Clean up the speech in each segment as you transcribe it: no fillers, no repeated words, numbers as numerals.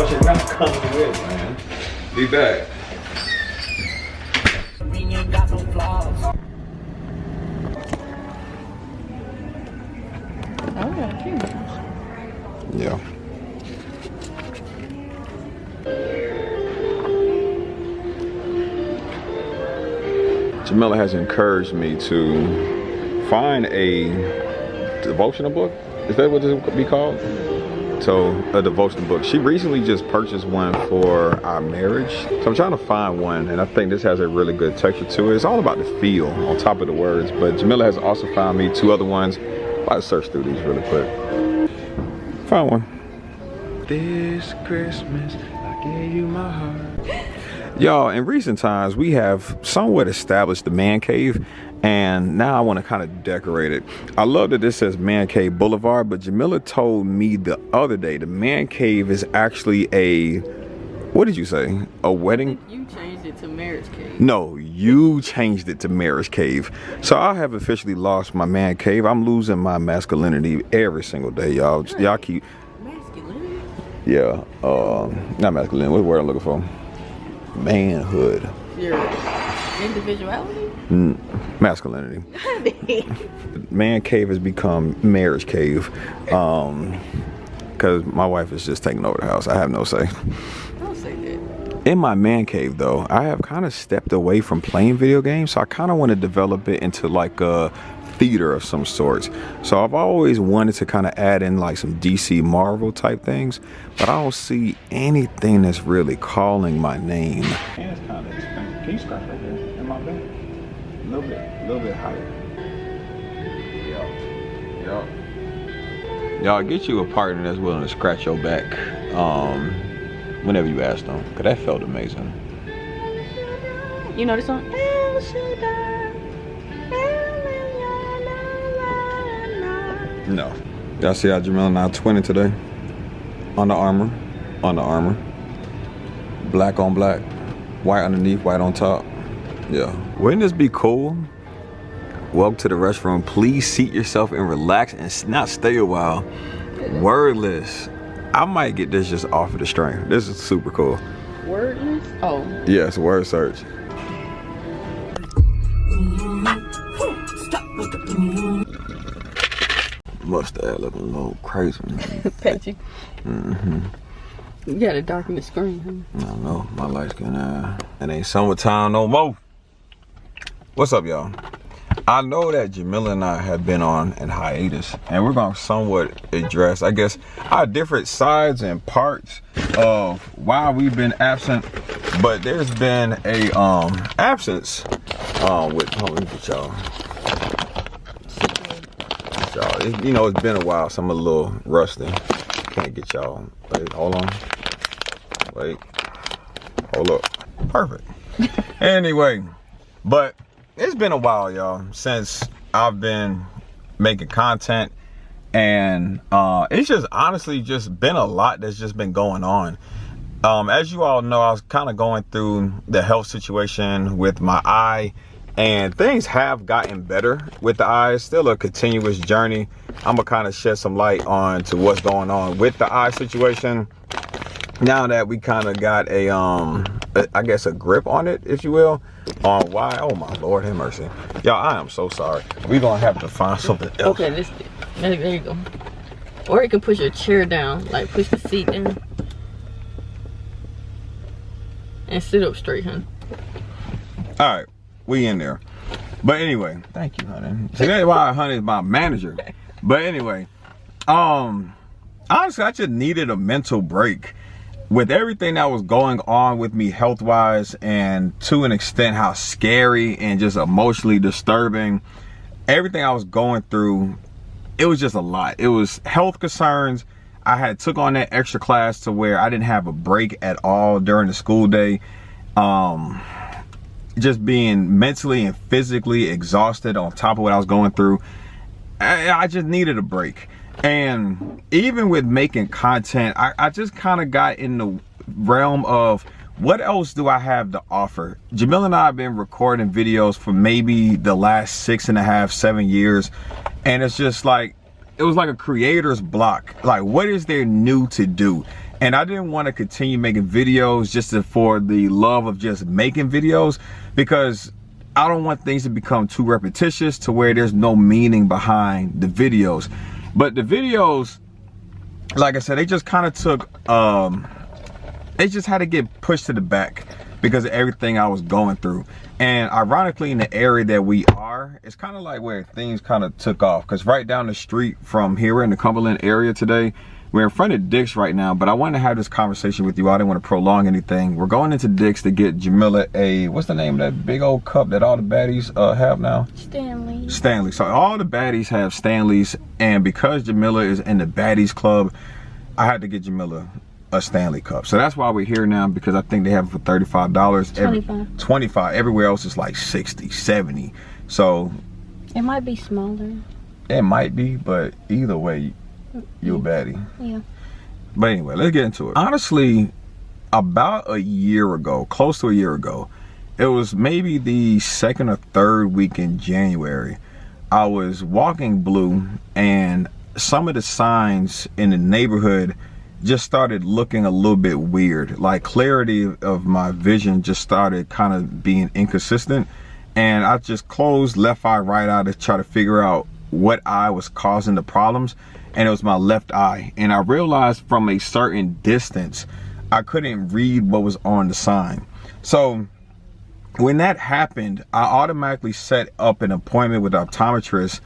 what you're not coming with, man. Be back. Yeah. Jamila has encouraged me to find a devotional book. Is that what this would be called? So, a devotional book. She recently just purchased one for our marriage. So I'm trying to find one, and I think this has a really good texture to it. It's all about the feel on top of the words. But Jamila has also found me 2 other ones. I'll search through these really quick. Found one. This Christmas, I gave you my heart. Y'all, in recent times, we have somewhat established the man cave, and now I want to kind of decorate it. I love that this says Man Cave Boulevard, but Jamila told me the other day the man cave is actually a, what did you say? A wedding? You changed it to marriage cave. No, you changed it to marriage cave. So I have officially lost my man cave. I'm losing my masculinity every single day, y'all. Y'all keep... Masculinity? Yeah, not masculinity. What word I'm looking for? Manhood. Your individuality? Masculinity. Man cave has become marriage cave, because my wife is just taking over the house. I have no say. Don't say that. In my man cave though, I have kind of stepped away from playing video games, so I kind of want to develop it into like a theater of some sorts. So I've always wanted to kind of add in like some DC Marvel type things, but I don't see anything that's really calling my name. And it's kind of expensive. Can you scratch right there in my back? A little bit higher. Y'all get you a partner that's willing to scratch your back whenever you ask them, because that felt amazing. You know this song? No. Y'all see how Jamila and I twinning today? Under Armour. Black on black. White underneath, white on top. Yeah. Wouldn't this be cool? Welcome to the restroom. Please seat yourself and relax and not stay a while. Wordless. I might get this just off of the string. This is super cool. Wordless? Oh. Yeah, it's a word search. Mustache looking a little crazy. Patchy. You gotta darken the screen, huh? I know, my light skin, it ain't summertime no more. What's up, y'all? I know that Jamila and I have been on an hiatus, and we're gonna somewhat address, I guess, our different sides and parts of why we've been absent. But there's been a absence with, hold on, let me get y'all. You know, it's been a while, so I'm a little rusty. Can't get y'all. Wait, hold on. Wait. Hold up. Perfect. Anyway, but it's been a while, y'all, since I've been making content, and it's just honestly just been a lot that's just been going on. As you all know, I was kind of going through the health situation with my eye, and things have gotten better with the eye. It's still a continuous journey. I'm gonna kind of shed some light on to what's going on with the eye situation now that we kind of got a I guess a grip on it, if you will, on why. Oh my Lord, have mercy, y'all. I am so sorry. We're gonna have to find something else. Okay, there you go. Or you can push your chair down, like push the seat down and sit up straight, honey. All right, we in there. But anyway, thank you, honey. See, that's why honey is my manager. But anyway, honestly, I just needed a mental break with everything that was going on with me health-wise, and to an extent how scary and just emotionally disturbing everything I was going through. It was just a lot. It was health concerns. I had took on that extra class to where I didn't have a break at all during the school day. Just being mentally and physically exhausted on top of what I was going through. I just needed a break. And even with making content, I just kind of got in the realm of what else do I have to offer? Jamila and I have been recording videos for maybe the last 6.5, 7 years. And it's just like, it was like a creator's block. Like, what is there new to do? And I didn't want to continue making videos just for the love of just making videos, because I don't want things to become too repetitious to where there's no meaning behind the videos. But the videos, like I said, they just kind of took, they just had to get pushed to the back because of everything I was going through. And ironically, in the area that we are, it's kind of like where things kind of took off, because right down the street from here, we're in the Cumberland area today. We're in front of Dick's right now, but I wanted to have this conversation with you. I didn't want to prolong anything. We're going into Dick's to get Jamila a, what's the name of that big old cup that all the baddies have now? Stanley. Stanley. So all the baddies have Stanleys, and because Jamila is in the baddies club, I had to get Jamila a Stanley cup. So that's why we're here now, because I think they have it for $35. 25. Everywhere else is like 60, 70. So it might be smaller. It might be, but either way, you a baddie. Yeah. But anyway, let's get into it. Honestly, about a year ago, close to a year ago, it was maybe the second or third week in January, I was walking Blue, and some of the signs in the neighborhood just started looking a little bit weird. Like clarity of my vision just started kind of being inconsistent, and I just closed left eye, right eye to try to figure out what eye was causing the problems. And it was my left eye. And I realized from a certain distance, I couldn't read what was on the sign. So when that happened, I automatically set up an appointment with an optometrist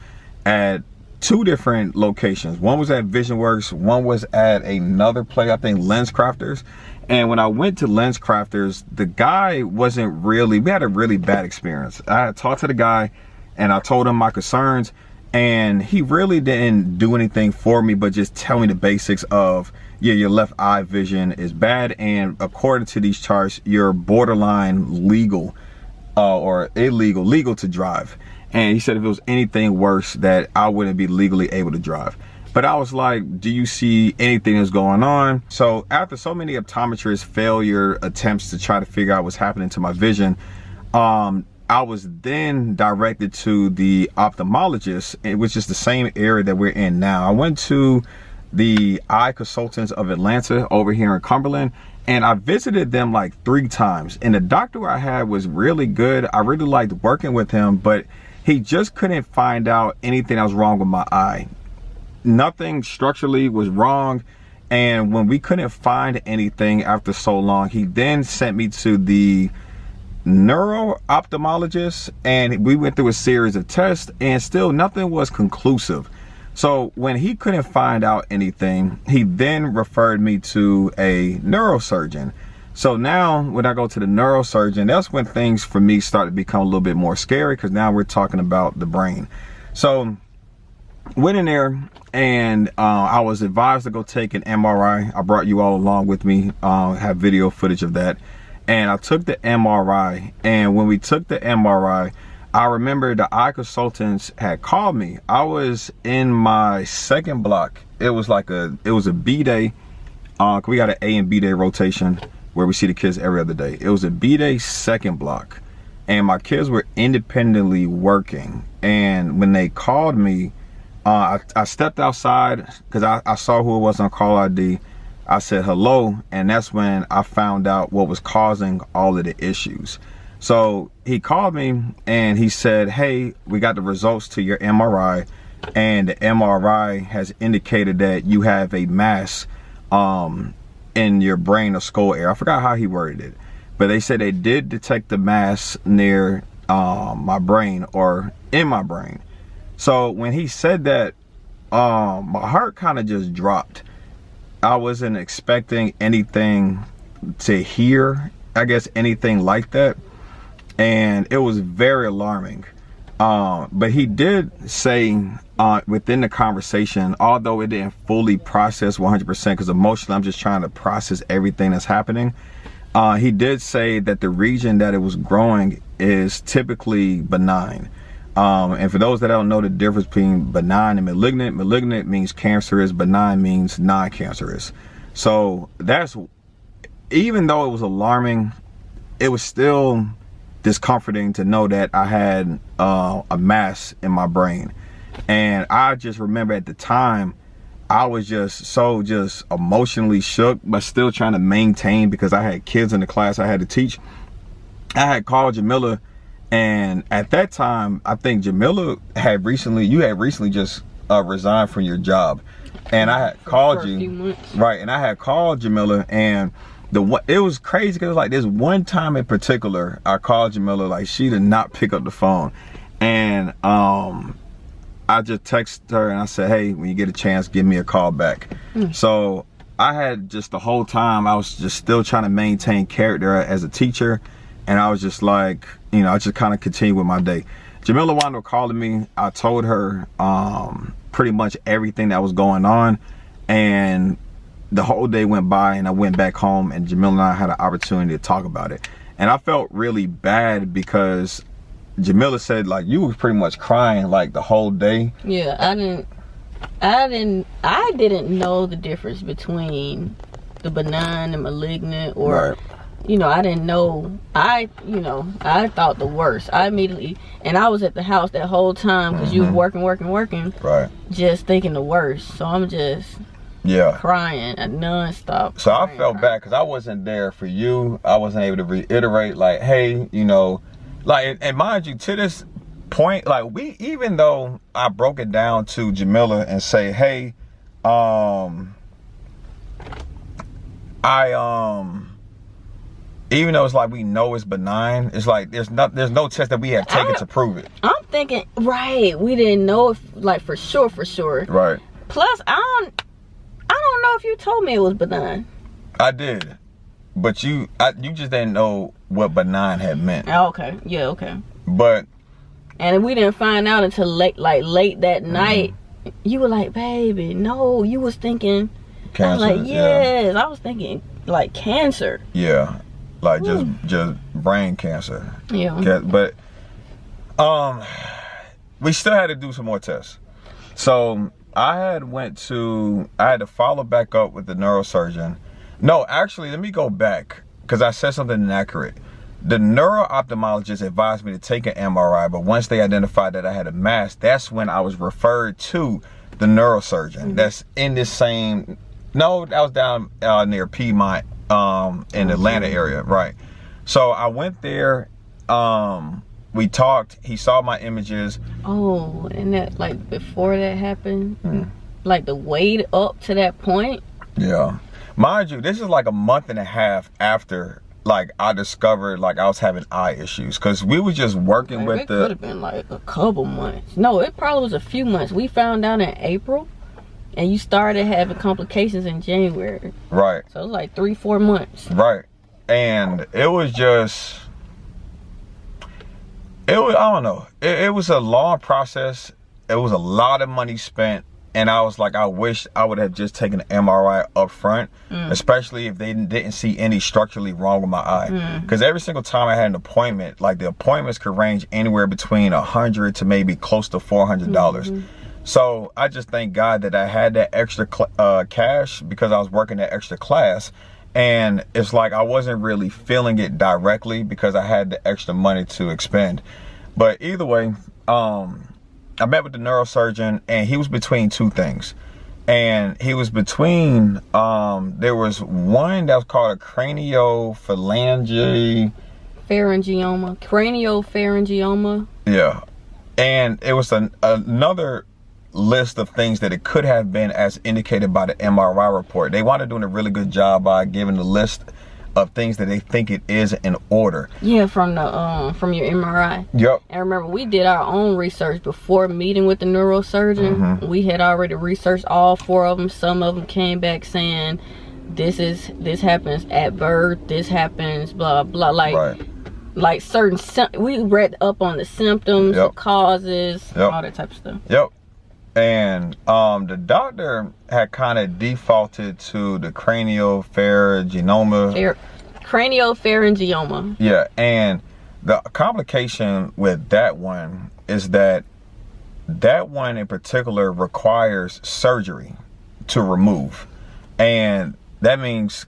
at 2 different locations. One was at VisionWorks, one was at another place, I think Lens Crafters. And when I went to Lens Crafters, the guy wasn't really, we had a really bad experience. I had talked to the guy and I told him my concerns, and he really didn't do anything for me but just tell me the basics of, yeah, your left eye vision is bad, and according to these charts, you're borderline legal or illegal, legal to drive. And he said if it was anything worse that I wouldn't be legally able to drive. But I was like, do you see anything that's going on? So after so many optometrists failure attempts to try to figure out what's happening to my vision, I was then directed to the ophthalmologist, which is the same area that we're in now. I went to the Eye Consultants of Atlanta over here in Cumberland, and I visited them like 3 times. And the doctor I had was really good. I really liked working with him, but he just couldn't find out anything that was wrong with my eye. Nothing structurally was wrong. And when we couldn't find anything after so long, he then sent me to the neuro ophthalmologist, and we went through a series of tests, and still nothing was conclusive. So when he couldn't find out anything, he then referred me to a neurosurgeon. So now when I go to the neurosurgeon, that's when things for me start to become a little bit more scary, because now we're talking about the brain. So went in there, and I was advised to go take an MRI. I brought you all along with me, have video footage of that. And I took the MRI, and when we took the MRI, I remember the eye consultants had called me. I was in my second block. It was like it was a B day. We got an A and B day rotation where we see the kids every other day. It was a B day second block, and my kids were independently working. And when they called me, I stepped outside because I saw who it was on call ID. I said hello, and that's when I found out what was causing all of the issues. So he called me and he said, hey, we got the results to your MRI, and the MRI has indicated that you have a mass in your brain or skull area. I forgot how he worded it, but they said they did detect the mass near my brain or in my brain. So when he said that, my heart kind of just dropped. I wasn't expecting anything to hear, I guess, anything like that. And it was very alarming. But he did say within the conversation, although it didn't fully process 100%, because emotionally I'm just trying to process everything that's happening. He did say that the region that it was growing is typically benign. And for those that don't know the difference between benign and malignant, malignant means cancerous, benign means non-cancerous. So that's, even though it was alarming, it was still discomforting to know that I had a mass in my brain. And I just remember at the time, I was just emotionally shook, but still trying to maintain because I had kids in the class I had to teach. I had called Jamila, and at that time, I think Jamila had recently just resigned from your job, and I had called you, right? And I had called Jamila, and it was crazy because like this one time in particular, I called Jamila, like she did not pick up the phone, and I just texted her and I said, hey, when you get a chance, give me a call back. So I had just the whole time, I was just still trying to maintain character as a teacher. And I was just like, you know, I just kind of continued with my day. Jamila wound up calling me. I told her pretty much everything that was going on. And the whole day went by and I went back home and Jamila and I had an opportunity to talk about it. And I felt really bad because Jamila said like you was pretty much crying like the whole day. Yeah, I didn't know the difference between the benign and malignant, or right. You know, I didn't know. I thought the worst. I immediately, and I was at the house that whole time because you were working, right, just thinking the worst. So I'm just crying non-stop. So I felt bad because I wasn't there for you. I wasn't able to reiterate like, hey, you know, like, and mind you, to this point, like even though I broke it down to Jamila and say, hey, even though it's like we know it's benign, it's like there's no test that we have taken to prove it. I'm thinking, right, we didn't know if like for sure. Right. Plus, I don't know if you told me it was benign. I did. But you just didn't know what benign had meant. Oh, okay. Yeah, okay. But and we didn't find out until late that night. You were like, baby, no, you was thinking cancer. I was like, yes, I was thinking like cancer. Yeah. Like just brain cancer. Yeah. But we still had to do some more tests. So I had to follow back up with the neurosurgeon. No, actually, let me go back because I said something inaccurate. The neuro-ophthalmologist advised me to take an MRI, but once they identified that I had a mass, that's when I was referred to the neurosurgeon. That's in this same, no, that was down near Piedmont in the Atlanta area, right? So I went there, we talked, he saw my images. Oh, and that, like, before that happened, like the wait up to that point? Yeah. Mind you, this is like a month and a half after, like, I discovered, like, I was having eye issues. Because we were just working with it could have been, like, a couple months. No, it probably was a few months. We found out in April, and you started having complications in January. Right. So it was like 3-4 months. Right. And it was just, I don't know. It was a long process. It was a lot of money spent. And I was like, I wish I would have just taken an MRI up front, especially if they didn't see any structurally wrong with my eye. Because every single time I had an appointment, like the appointments could range anywhere between $100 to maybe close to $400. So I just thank God that I had that extra cash because I was working that extra class. And it's like I wasn't really feeling it directly because I had the extra money to expend. But either way, I met with the neurosurgeon and he was between two things. And he was between, there was one that was called a craniopharyngeal craniopharyngioma. Yeah. And it was another list of things that it could have been as indicated by the MRI report. They wanted doing a really good job by giving the list of things that they think it is in order. Yeah, from the from your MRI. Yep. And remember, we did our own research before meeting with the neurosurgeon. We had already researched all 4 of them. Some of them came back saying this happens at birth, this happens blah blah, like like certain we read up on the symptoms, the causes, all that type of stuff. Yep. And the doctor had kind of defaulted to the craniopharyngioma. Craniopharyngioma. Yeah, and the complication with that one is that one in particular requires surgery to remove. And that means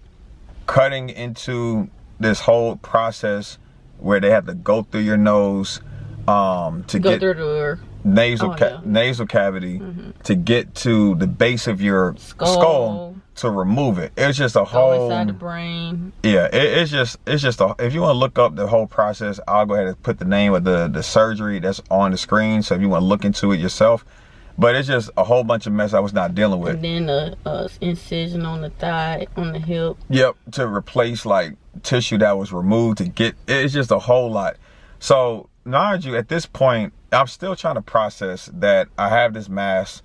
cutting into this whole process where they have to go through your nose to go through the nasal cavity to get to the base of your skull to remove it. It's just a whole inside the brain. Yeah, it's just if you want to look up the whole process, I'll go ahead and put the name of the surgery that's on the screen, so if you want to look into it yourself. But it's just a whole bunch of mess I was not dealing with. And then a incision on the thigh, on the hip. Yep, to replace like tissue that was removed to get, it's just a whole lot. So mind you, at this point, I'm still trying to process that I have this mass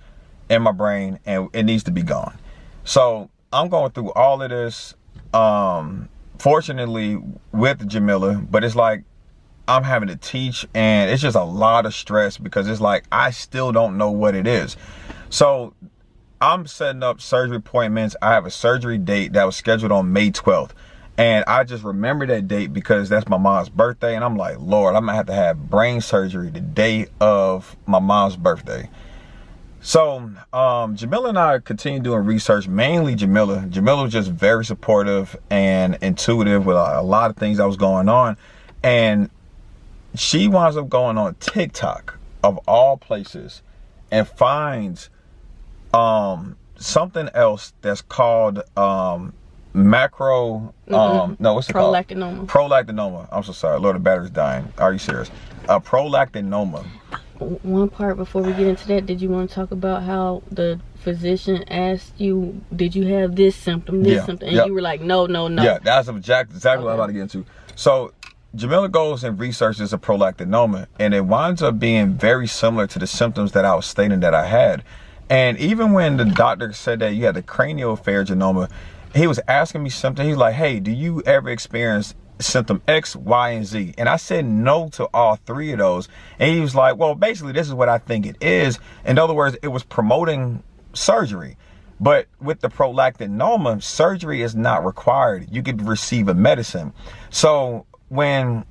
in my brain and it needs to be gone. So I'm going through all of this, fortunately with Jamila, but it's like I'm having to teach and it's just a lot of stress because it's like I still don't know what it is. So I'm setting up surgery appointments. I have a surgery date that was scheduled on May 12th. And I just remember that date because that's my mom's birthday. And I'm like, Lord, I'm gonna have brain surgery the day of my mom's birthday. So Jamila and I continue doing research, mainly Jamila. Jamila was just very supportive and intuitive with a lot of things that was going on. And she winds up going on TikTok, of all places, and finds something else that's called macro, no, what's it called? Prolactinoma. Prolactinoma. I'm so sorry. Lord, the battery's dying. Are you serious? Prolactinoma. One part before we get into that, did you want to talk about how the physician asked you, did you have this symptom, this symptom? And you were like, no. Yeah, that's exactly what I'm about to get into. So Jamila goes and researches a prolactinoma, and it winds up being very similar to the symptoms that I was stating that I had. And even when the doctor said that you had the craniopharyngioma, he was asking me something. He's like, hey, do you ever experience symptom X, Y, and Z? And I said no to all three of those. And he was like, well, basically, this is what I think it is. In other words, it was promoting surgery. But with the prolactinoma, surgery is not required. You could receive a medicine. So when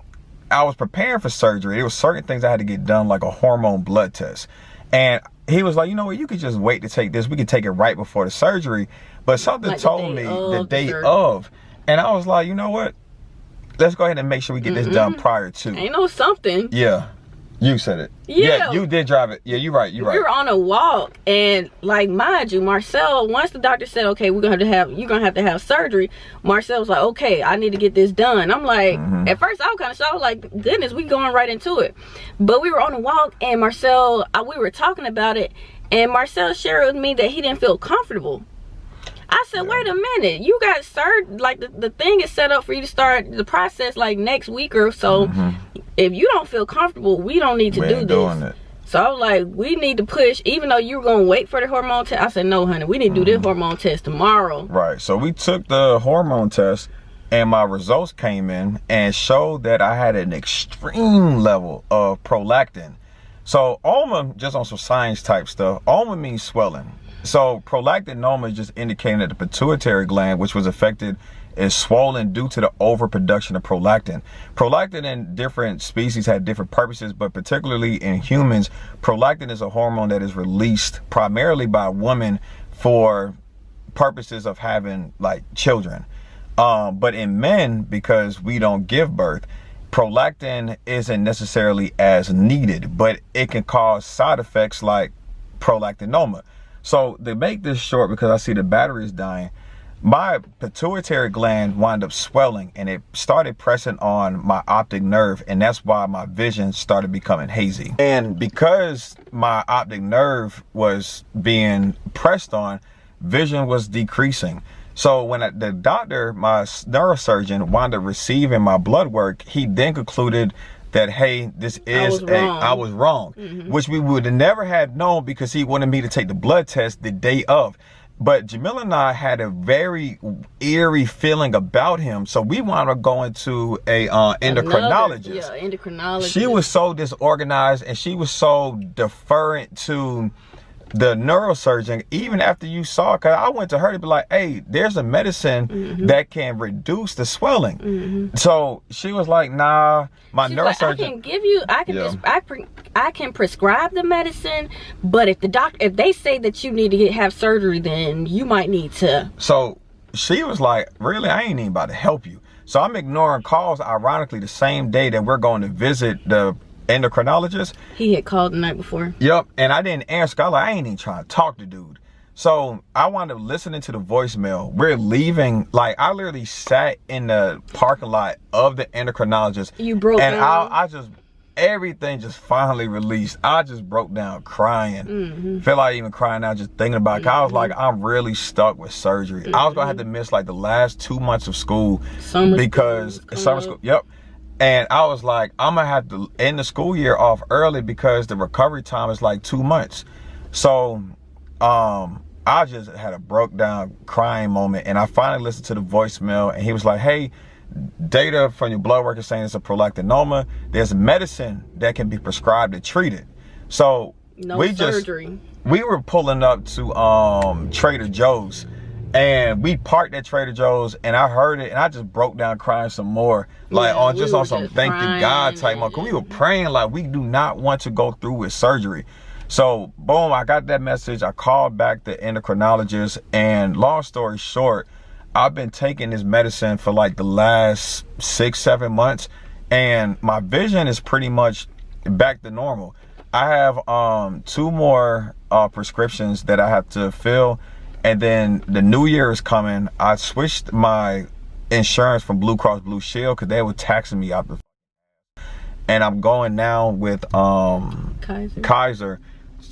I was preparing for surgery, there were certain things I had to get done, like a hormone blood test. And he was like, you know what, you could just wait to take this. We could take it right before the surgery. But something like told me the day of. And I was like, you know what? Let's go ahead and make sure we get this done prior to. Ain't no something. Yeah. You said it. Yeah. You did drive it. Yeah, you're right. You're right. We were on a walk, and like, mind you, Marcel, once the doctor said, okay, you're gonna have to have surgery, Marcel was like, okay, I need to get this done. I'm like, at first I was kind of shocked, like, goodness, we going right into it. But we were on a walk, and Marcel, we were talking about it, and Marcel shared with me that he didn't feel comfortable. I said, wait a minute, you got surgery, like the thing is set up for you to start the process like next week or so. If you don't feel comfortable, we don't need to do this. So I was like, we need to push, even though you were going to wait for the hormone test. I said, no, honey, we need to do this hormone test tomorrow. Right. So we took the hormone test, and my results came in and showed that I had an extreme level of prolactin. So ULMA, just on some science type stuff, ULMA means swelling. So prolactinoma is just indicating that the pituitary gland, which was affected, is swollen due to the overproduction of prolactin. Prolactin in different species had different purposes, but particularly in humans, prolactin is a hormone that is released primarily by women for purposes of having like children. But in men, because we don't give birth, prolactin isn't necessarily as needed, but it can cause side effects like prolactinoma. So to make this short, because I see the battery is dying, my pituitary gland wound up swelling, and it started pressing on my optic nerve, and that's why my vision started becoming hazy. And because my optic nerve was being pressed on, vision was decreasing. So when the doctor, my neurosurgeon, wound up receiving my blood work, he then concluded that, hey, I was wrong, which we would have never had known because he wanted me to take the blood test the day of. But Jamila and I had a very eerie feeling about him, so we wound up going to a endocrinologist. Endocrinologist. She was so disorganized, and she was so deferent to the neurosurgeon, even after you saw, because I went to her to be like, hey, there's a medicine that can reduce the swelling. So she was like, nah, my neurosurgeon. Like, I can give you, I can prescribe the medicine, but if if they say that you need to have surgery, then you might need to. So she was like, really, I ain't even about to help you. So I'm ignoring calls, ironically, the same day that we're going to visit the endocrinologist. He had called the night before. Yep, and I didn't answer. I ain't even trying to talk to dude. So I wound up listening to the voicemail. We're leaving, like I literally sat in the parking lot of the endocrinologist. You broke and down. I just, everything just finally released. I just broke down crying. Feel like even crying now just thinking about it. I was like, I'm really stuck with surgery. I was gonna have to miss like the last 2 months of school because summer school. Yep. And I was like, I'm gonna have to end the school year off early because the recovery time is like 2 months. So I just had a broke down crying moment, and I finally listened to the voicemail, and he was like, hey, data from your blood work is saying it's a prolactinoma. There's medicine that can be prescribed to treat it. So surgery. We were pulling up to Trader Joe's, and we parked at Trader Joe's, and I heard it, and I just broke down crying some more, like on some thank you God type mode. Cause we were praying like we do not want to go through with surgery. So boom, I got that message. I called back the endocrinologist, and long story short, I've been taking this medicine for like the last 6-7 months, and my vision is pretty much back to normal. I have 2 more prescriptions that I have to fill, and then the new year is coming. I switched my insurance from Blue Cross Blue Shield because they were taxing me out the, and I'm going now with Kaiser.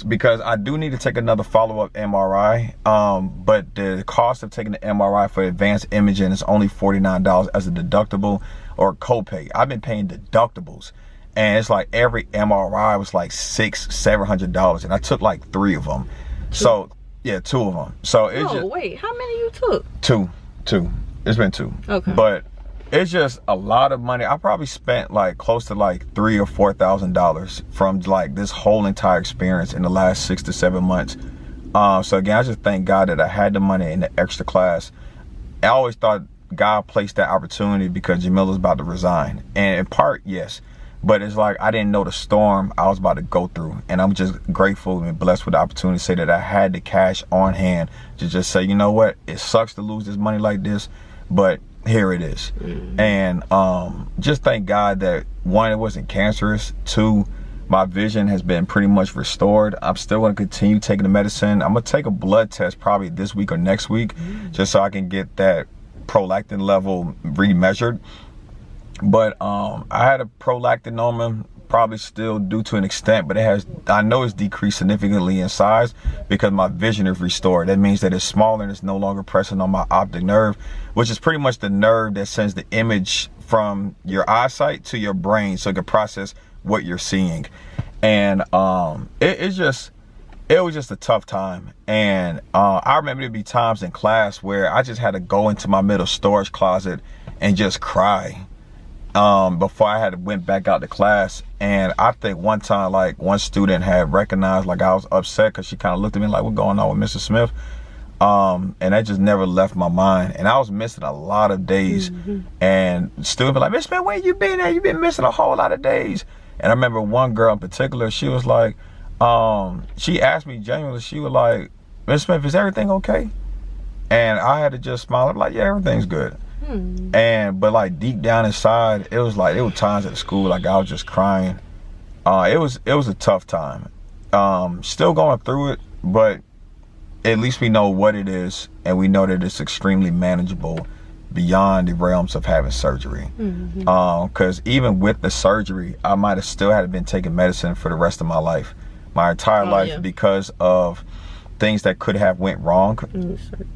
Because I do need to take another follow-up MRI, but the cost of taking the MRI for advanced imaging is only $49 as a deductible or copay. I've been paying deductibles, and it's like every MRI was like $600-700, and I took like 3 of them. So yeah, 2 of them. So it's wait, how many you took? 2. It's been 2. Okay. But it's just a lot of money. I probably spent like close to like $3,000 or $4,000 from like this whole entire experience in the last 6 to 7 months. So again, I just thank God that I had the money in the extra class. I always thought God placed that opportunity because Jamila's about to resign, and in part, yes, but it's like I didn't know the storm I was about to go through, and I'm just grateful and blessed with the opportunity to say that I had the cash on hand to just say, you know what, it sucks to lose this money like this, but here it is. And just thank God that 1, it wasn't cancerous. 2, my vision has been pretty much restored. I'm still going to continue taking the medicine. I'm going to take a blood test probably this week or next week, just so I can get that prolactin level remeasured. But I had a prolactinoma, probably still due to an extent, but I know it's decreased significantly in size because my vision is restored. That means that it's smaller and it's no longer pressing on my optic nerve, which is pretty much the nerve that sends the image from your eyesight to your brain so it can process what you're seeing. And it was just a tough time. And I remember there'd be times in class where I just had to go into my middle storage closet and just cry before I went back out to class. And I think one time, like, one student had recognized like I was upset because she kind of looked at me like, what's going on with Mr. Smith? And that just never left my mind. And I was missing a lot of days. And students be like, Miss Smith, where you been at? You been missing a whole lot of days. And I remember one girl in particular, she was like, she asked me genuinely, she was like, Miss Smith, is everything okay? And I had to just smile. I'm like, yeah, everything's good. But like deep down inside, it was like, there were times at school like I was just crying. It was a tough time. Still going through it, but at least we know what it is, and we know that it's extremely manageable beyond the realms of having surgery. Because even with the surgery, I might have still had been taking medicine for the rest of my life, my entire life, because of things that could have went wrong,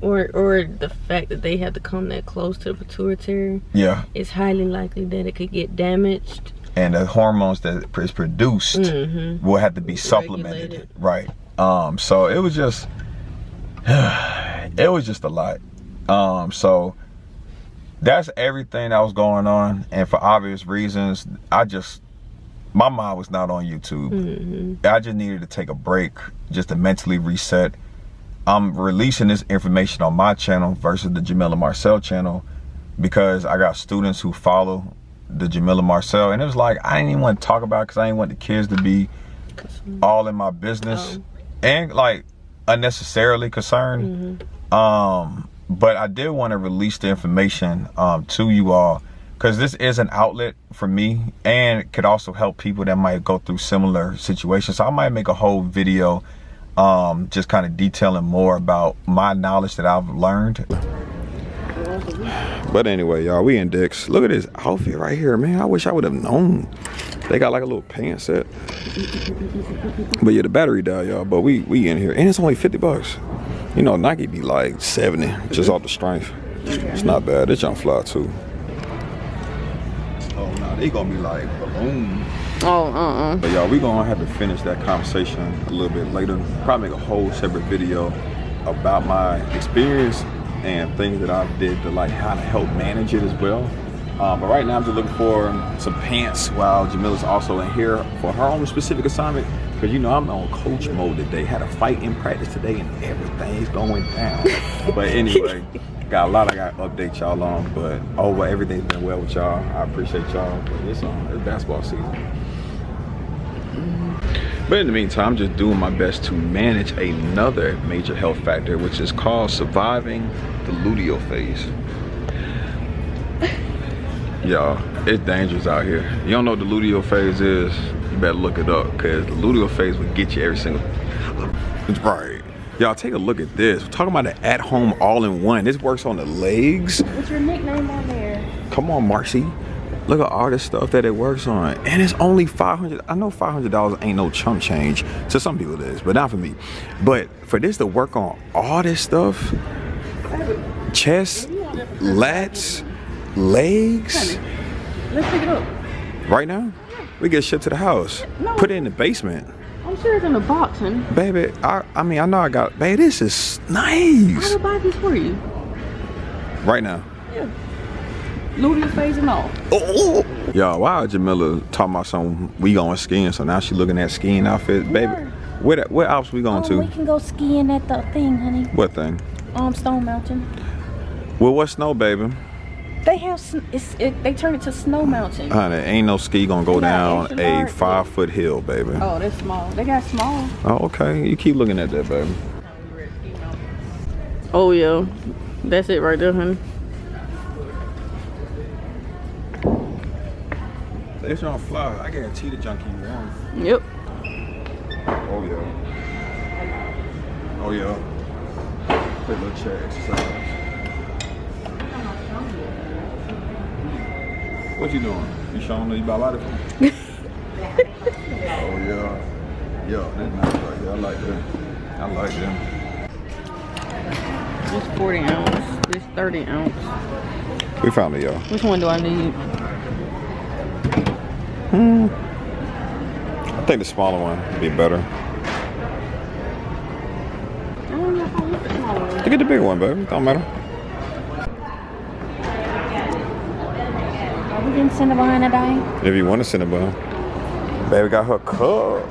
or the fact that they had to come that close to the pituitary. It's highly likely that it could get damaged, and the hormones that is produced will have to be supplemented. Right. So it was just a lot. So that's everything that was going on, and for obvious reasons, my mind was not on YouTube. I just needed to take a break just to mentally reset. I'm releasing this information on my channel versus the Jamila Marcel channel because I got students who follow the Jamila Marcel, and it was like I didn't even want to talk about it because I didn't want the kids to be all in my business and like unnecessarily concerned. But I did want to release the information to you all, because this is an outlet for me, and it could also help people that might go through similar situations. So I might make a whole video just kind of detailing more about my knowledge that I've learned. But anyway, y'all, we in Dick's. Look at this outfit right here, man. I wish I would have known. They got like a little pants set. But yeah, the battery died, y'all. But we in here, and it's only 50 bucks. You know, Nike be like 70 just off the strength. It's not bad. This jump fly too. Oh no, they gonna be like balloon. Oh, But y'all, we gonna have to finish that conversation a little bit later. Probably make a whole separate video about my experience and things that I did to like how to help manage it as well. But right now I'm just looking for some pants while Jamila's also in here for her own specific assignment. Because you know I'm on coach mode today. Had a fight in practice today and everything's going down. But anyway, got a lot I got to update y'all on. But overall, everything's been well with y'all. I appreciate y'all. But it's basketball season. But in the meantime, I'm just doing my best to manage another major health factor, which is called surviving the luteal phase. Y'all, it's dangerous out here. You don't know what the luteal phase is, you better look it up, because the luteal phase will get you every single... Right. Y'all, take a look at this. We're talking about an at-home all-in-one. This works on the legs. what's your nickname on there? Come on, Marcy. Look at all this stuff that it works on. And it's only $500. I know $500 ain't no chump change. To some people it is, but not for me. But for this to work on all this stuff, chest, lats, legs. Let's pick it up. Right now? We get shipped to the house. No. Put it in the basement. I'm sure it's in a box, honey. Baby, I mean, I know I got, baby, this is I nice. will buy this for you. Right now. Yeah. Luteal phase and all. Oh. Y'all, why Jamila talking about something, we going skiing, so now she looking at skiing outfits. Baby, what Alps we going to? We can go skiing at the thing, honey. What thing? Stone Mountain. Well, what snow, baby? They have, they turn it to Snow Mountain. Honey, ain't no ski gonna go down a 5-foot hill, baby. Oh, that's small. They got small. Oh, okay. You keep looking at that, baby. Oh, yeah. That's it right there, honey. It's gonna fly. I guarantee the junkie warm. Yep. Oh, yeah. Oh, yeah. Put a little chair exercise. What you doing? You showing that you buy a lot of them? Oh, yeah. Yeah, that's nice right here. I like them. I like them. This 40 ounce. This 30 ounce. We found it, y'all. Which one do I need? I think the smaller one would be better. I don't know if I want the smaller one. You get the bigger one, baby. Don't matter. Are we getting Cinnabon today? If you want to Cinnabon. Baby got her cup.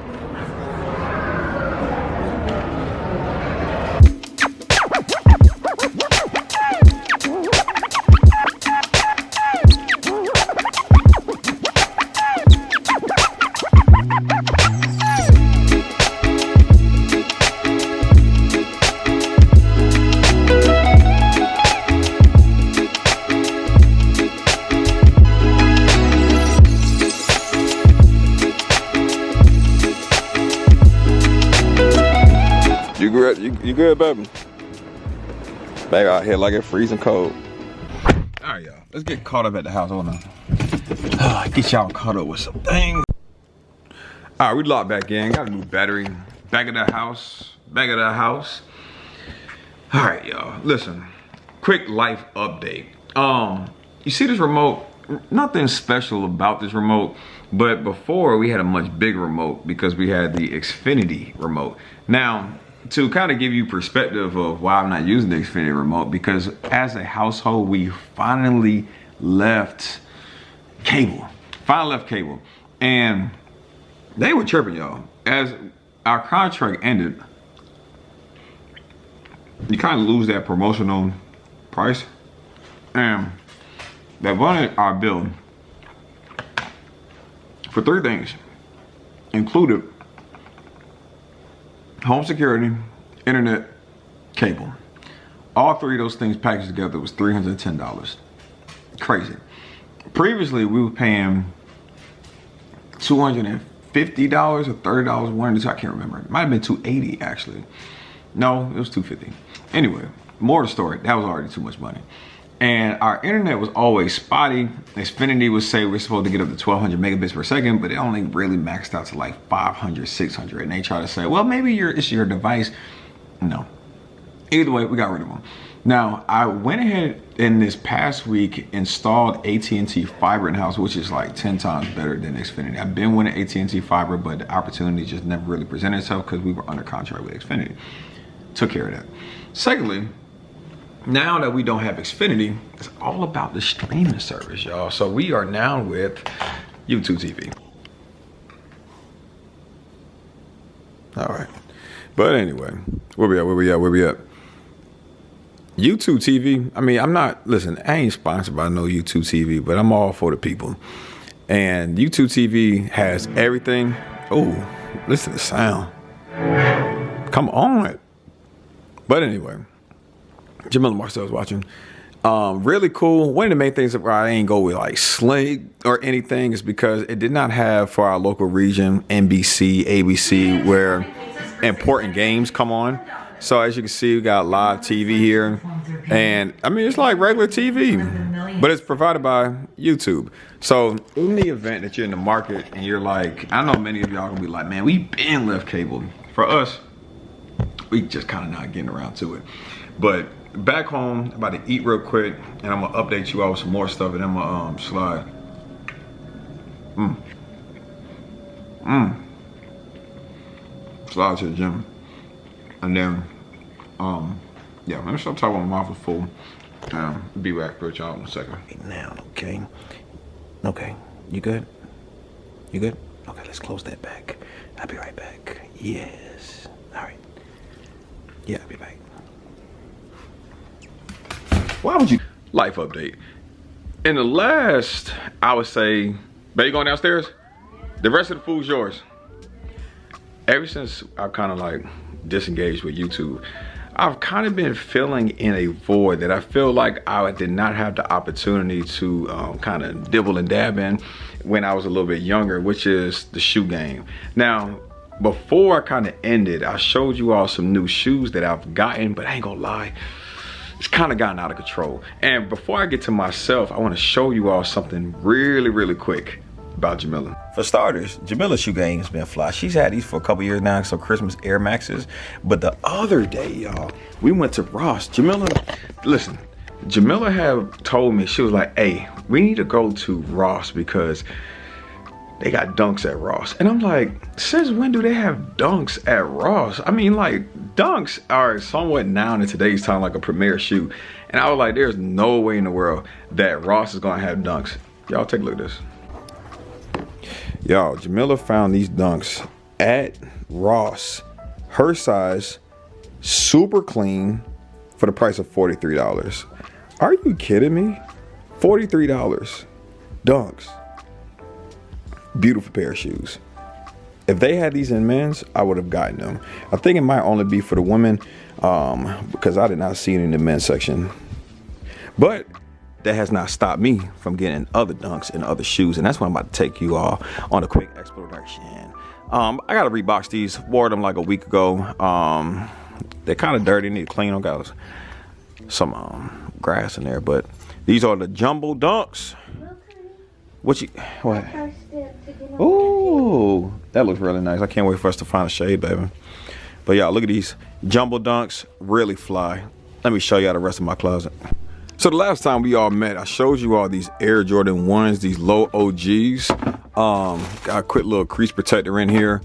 You good, baby? Baby out here like it's freezing cold. All right, y'all. Let's get caught up at the house. Hold on. Get y'all caught up with some things. All right, we locked back in. Got a new battery. Back at the house. Back at the house. All right, y'all. Listen. Quick life update. You see this remote? Nothing special about this remote. But before, we had a much bigger remote because we had the Xfinity remote. Now, to kind of give you perspective of why I'm not using the Xfinity remote, because as a household, we finally left cable. And they were tripping, y'all. As our contract ended, you kind of lose that promotional price. And they wanted our bill for 3 things, included home security, internet, cable. All 3 of those things packaged together was $310. Crazy. previously we were paying $250 or $30 one. I can't remember. It might have been $280 actually. No, it was $250. Anyway, more of the story. That was already too much money. And our internet was always spotty. Xfinity would say we're supposed to get up to 1200 megabits per second, but it only really maxed out to like 500, 600. And they try to say, well, maybe it's your device. No. Either way, we got rid of them. Now, I went ahead in this past week, installed AT&T fiber in house, which is like 10 times better than Xfinity. I've been winning AT&T fiber, but the opportunity just never really presented itself because we were under contract with Xfinity. Took care of that. Secondly, now that we don't have Xfinity, it's all about the streaming service, y'all. So we are now with YouTube TV. All right. But anyway, where we at? YouTube TV, I mean, I ain't sponsored by no YouTube TV, but I'm all for the people. And YouTube TV has everything. Oh, listen to the sound. Come on. But anyway, Jamila Marcel's watching. Really cool. One of the main things that I ain't go with like Sling or anything is because it did not have for our local region, NBC, ABC, where important games come on. So as you can see, we got live TV here. And I mean, it's like regular TV, but it's provided by YouTube. So in the event that you're in the market and you're like, I know many of y'all gonna be like, man, we been left cable. For us, we just kind of not getting around to it. But back home, I'm about to eat real quick, and I'm gonna update you all with some more stuff, and then I'm gonna slide. Slide to the gym. And then, yeah, let me stop talking when my mouth is full. Be back with y'all in a second. Now, okay. Okay, you good? You good? Okay, let's close that back. I'll be right back. Yes. All right. Yeah, I'll be back. Why would you? Life update. In the last, I would say, babe, you going downstairs? The rest of the food's yours. Ever since I kind of like disengaged with YouTube, I've kind of been feeling in a void that I feel like I did not have the opportunity to kind of dibble and dab in when I was a little bit younger, which is the shoe game. Now, before I kind of ended, I showed you all some new shoes that I've gotten, but I ain't gonna lie, it's kind of gotten out of control. And before I get to myself, I want to show you all something really quick about Jamila. For starters, Jamila's shoe game has been fly. She's had these for a couple years now, so Christmas Air Maxes. But the other day, y'all, we went to Ross. Jamila, listen, Jamila had told me, she was like, hey, we need to go to Ross because they got dunks at Ross. And I'm like, since when do they have dunks at Ross? I mean, like, dunks are somewhat now in today's time like a premier shoe. And I was like, there's no way in the world that Ross is gonna have dunks. Y'all take a look at this. Y'all, Jamila found these dunks at Ross. Her size, super clean, for the price of $43. Are you kidding me? $43. Dunks. Beautiful pair of shoes. If they had these in men's, I would have gotten them. I think it might only be for the women because I did not see it in the men's section. But that has not stopped me from getting other dunks and other shoes, and that's what I'm about to take you all on a quick exploration. I gotta rebox these. Wore them like a week ago. They're kind of dirty, need to clean them. Got some grass in there, but these are the jumbo dunks. What? Ooh, that looks really nice. I can't wait for us to find a shade, baby. But y'all, look at these jumbo dunks, really fly. Let me show y'all the rest of my closet. So the last time we all met, I showed you all these Air Jordan 1s, these low OGs. Got a quick little crease protector in here.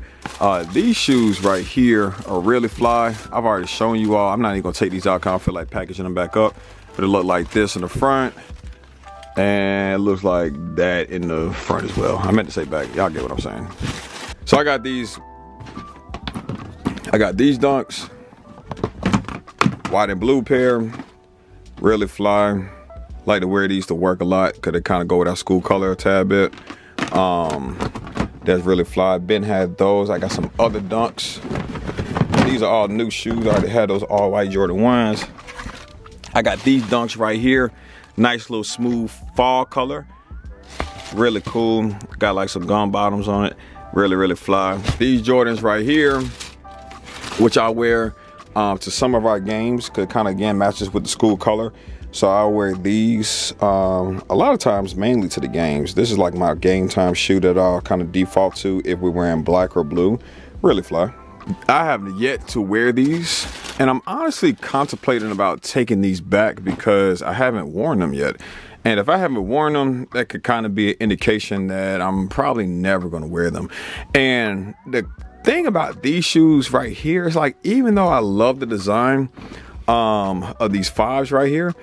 These shoes right here are really fly. I've already shown you all. I'm not even gonna take these out because I don't feel like packaging them back up. But it looked like this in the front. And it looks like that in the front as well. I meant to say back. Y'all get what I'm saying. So I got these dunks. White and blue pair. Really fly. Like to wear these to work a lot because they kind of go with our school color a tad bit. That's really fly. Ben had those. I got some other dunks. These are all new shoes. I already had those all white Jordan 1s. I got these dunks right here. Nice little smooth fall color. really cool. Got like some gum bottoms on it. Really fly. These Jordans right here, which I wear to some of our games, because it kind of again matches with the school color. So I'll wear these a lot of times, mainly to the games. This is like my game time shoe that I'll kind of default to if we're wearing black or blue. Really fly. I have yet to wear these, and I'm honestly contemplating about taking these back because I haven't worn them yet. And if I haven't worn them, that could kind of be an indication that I'm probably never going to wear them. And the thing about these shoes right here is, like, even though I love the design of these 5s right here,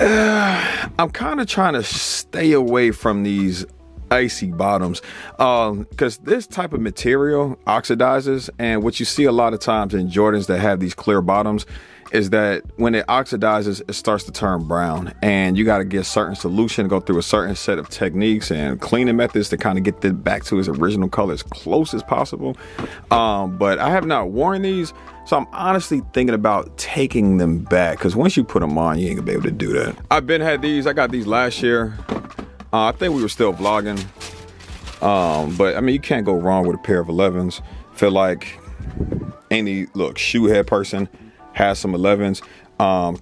I'm kind of trying to stay away from these icy bottoms because this type of material oxidizes, and what you see a lot of times in Jordans that have these clear bottoms is that when it oxidizes, it starts to turn brown, and you got to get a certain solution, go through a certain set of techniques and cleaning methods to kind of get it back to its original color as close as possible. But I have not worn these, so I'm honestly thinking about taking them back, because once you put them on, you ain't gonna be able to do that. I've been had these. I got these last year. I think we were still vlogging, but I mean, you can't go wrong with a pair of 11s. Feel like any shoe head person has some 11s.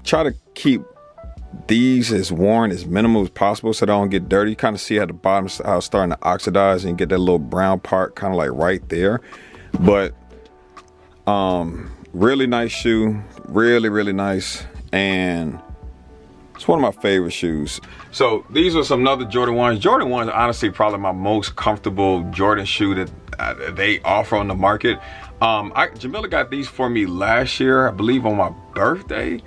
Try to keep these as worn as minimal as possible so they don't get dirty. Kind of see at the bottom how it's starting to oxidize and get that little brown part kind of like right there. But really nice shoe, really nice, and it's one of my favorite shoes. So these are some other Jordan 1s. Jordan 1s are honestly probably my most comfortable Jordan shoe that they offer on the market. Jamila got these for me last year, I believe on my birthday,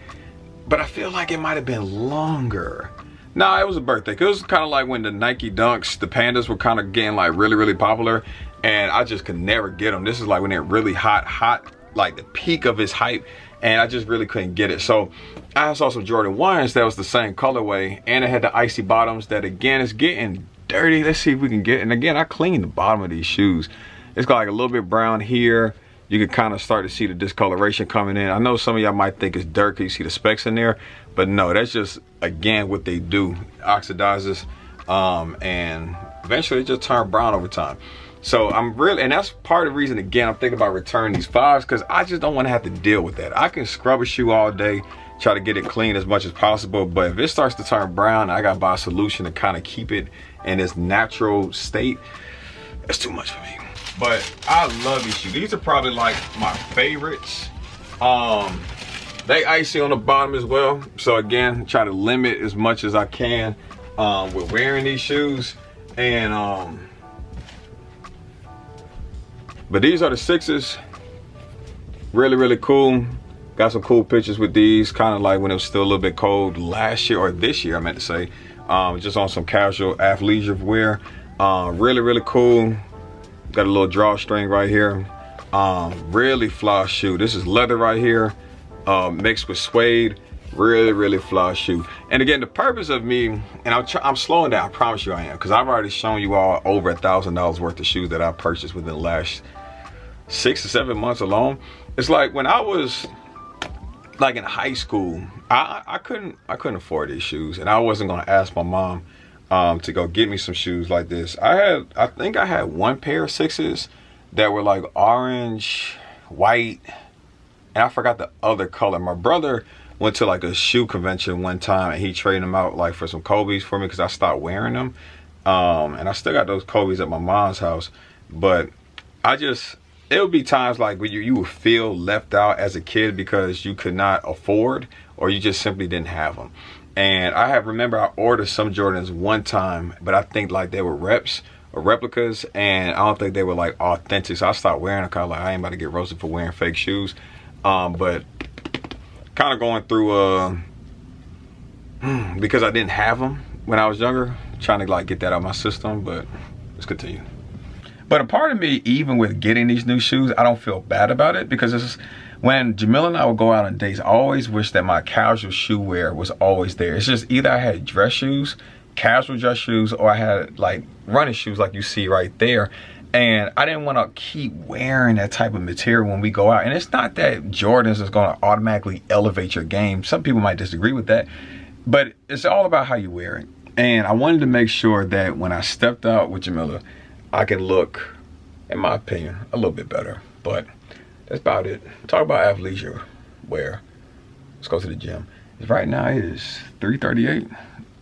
but I feel like it might have been longer. No, it was a birthday, because it was kind of like when the Nike Dunks, the Pandas were kind of getting like really popular, and I just could never get them. This is like when they're really hot, like the peak of its hype, and I just really couldn't get it. So I saw some Jordan 1s that was the same colorway, and it had the icy bottoms that again is getting dirty. Let's see if we can get, and again, I cleaned the bottom of these shoes. It's got like a little bit brown here. You can kind of start to see the discoloration coming in. I know some of y'all might think it's dirt because you see the specks in there, but no, that's just, again, what they do. Oxidizes, and eventually it just turn brown over time. So I'm really, and that's part of the reason, again, I'm thinking about returning these 5s, because I just don't want to have to deal with that. I can scrub a shoe all day, try to get it clean as much as possible, but if it starts to turn brown, I got to buy a solution to kind of keep it in its natural state. It's too much for me. But I love these shoes. These are probably like my favorites. They icy on the bottom as well. So again, try to limit as much as I can with wearing these shoes. And but these are the 6s. Really cool. Got some cool pictures with these, kind of like when it was still a little bit cold last year, or this year I meant to say. Just on some casual athleisure wear. Really cool. Got a little drawstring right here. Really fly shoe. This is leather right here, mixed with suede. Really fly shoe. And again, the purpose of me, and I'm slowing down, I promise you I am, because I've already shown you all over $1,000 worth of shoes that I purchased within the last 6 to 7 months alone. It's like when I was like in high school, I couldn't afford these shoes, and I wasn't gonna ask my mom to go get me some shoes like this. I think I had one pair of 6s that were like orange, white, and I forgot the other color. My brother went to like a shoe convention one time, and he traded them out like for some Kobe's for me because I stopped wearing them. And I still got those Kobe's at my mom's house. But it would be times like when you would feel left out as a kid because you could not afford, or you just simply didn't have them. And I remember I ordered some Jordans one time, but I think like they were reps or replicas, and I don't think they were like authentic. So I stopped wearing them, kind of like I ain't about to get roasted for wearing fake shoes. But kind of going through because I didn't have them when I was younger, trying to like get that out of my system. But let's continue. But a part of me, even with getting these new shoes, I don't feel bad about it, because it's when Jamila and I would go out on dates, I always wish that my casual shoe wear was always there. It's just either I had dress shoes, casual dress shoes, or I had like running shoes like you see right there. And I didn't want to keep wearing that type of material when we go out. And it's not that Jordans is going to automatically elevate your game. Some people might disagree with that, but it's all about how you wear it. And I wanted to make sure that when I stepped out with Jamila, I could look, in my opinion, a little bit better. But that's about it. Talk about athleisure wear. Let's go to the gym. Right now it is 3:38.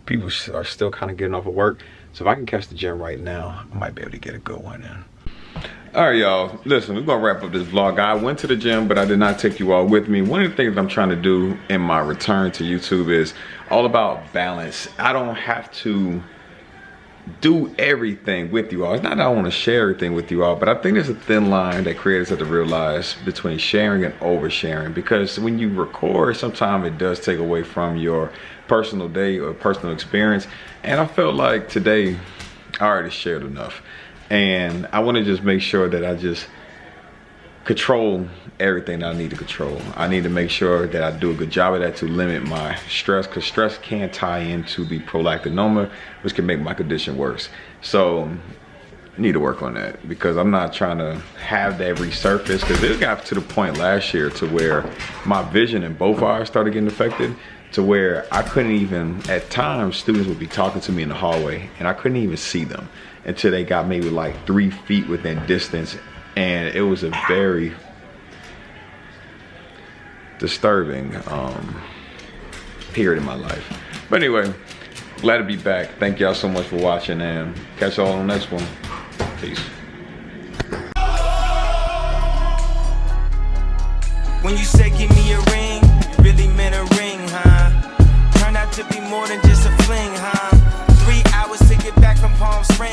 People are still kind of getting off of work. So if I can catch the gym right now, I might be able to get a good one in. All right, y'all, listen, we're gonna wrap up this vlog. I went to the gym, but I did not take you all with me. One of the things I'm trying to do in my return to YouTube is all about balance. I don't have to do everything with you all. It's not that I want to share everything with you all, but I think there's a thin line that creators have to realize between sharing and oversharing, because when you record, sometimes it does take away from your personal day or personal experience. And I felt like today I already shared enough, and I want to just make sure that I just control everything that I need to control. I need to make sure that I do a good job of that to limit my stress, because stress can tie into the prolactinoma, which can make my condition worse. So I need to work on that, because I'm not trying to have that resurface, because it got to the point last year to where my vision in both eyes started getting affected, to where I couldn't even, at times students would be talking to me in the hallway and I couldn't even see them until they got maybe like 3 feet within distance. And it was a very disturbing period in my life. But anyway, glad to be back. Thank y'all so much for watching, and catch y'all on the next one. Peace. When you say give me a ring, you really meant a ring, huh? Turned out to be more than just a fling, huh? 3 hours to get back from Palm Springs.